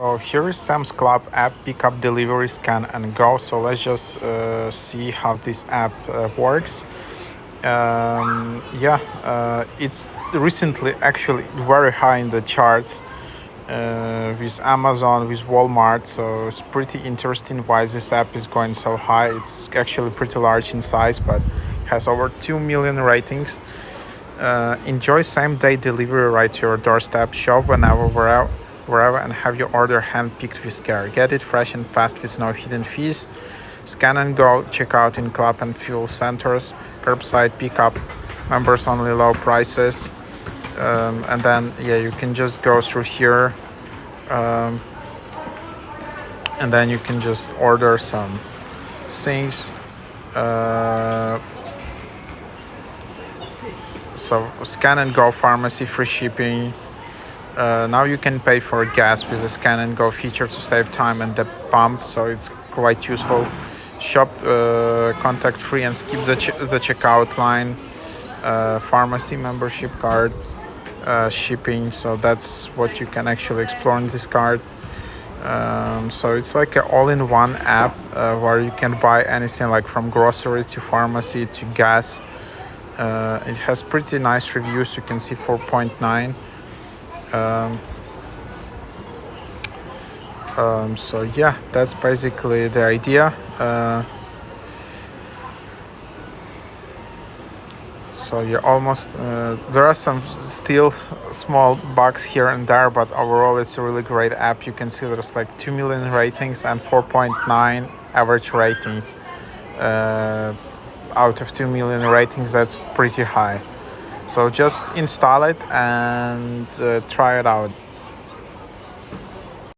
So here is Sam's Club app, pick up, delivery, scan and go. So let's just see how this app works. It's recently actually very high in the charts with Amazon, with Walmart. So it's pretty interesting why this app is going so high. It's actually pretty large in size, but has over 2 million ratings. Enjoy same-day delivery right to your doorstep. Shop wherever, and have your order hand-picked with care. Get it fresh and fast with no hidden fees. Scan and go. Check out in club and fuel centers. Curbside pickup. Members only, low prices. And then you can just go through here, and then you can just order some things. So scan and go pharmacy, free shipping. Now you can pay for gas with the scan and go feature to save time and the pump, so it's quite useful. Shop contact free and skip the checkout line. Pharmacy membership card, shipping, so that's what you can actually explore in this card. So it's like an all-in-one app where you can buy anything, like from groceries to pharmacy to gas. It has pretty nice reviews. You can see 4.9. So yeah, that's basically the idea. So you're almost there are some still small bugs here and there, but overall it's a really great app. You can see there's like 2 million ratings and 4.9 average rating out of 2 million ratings. That's pretty high. So just install it and try it out.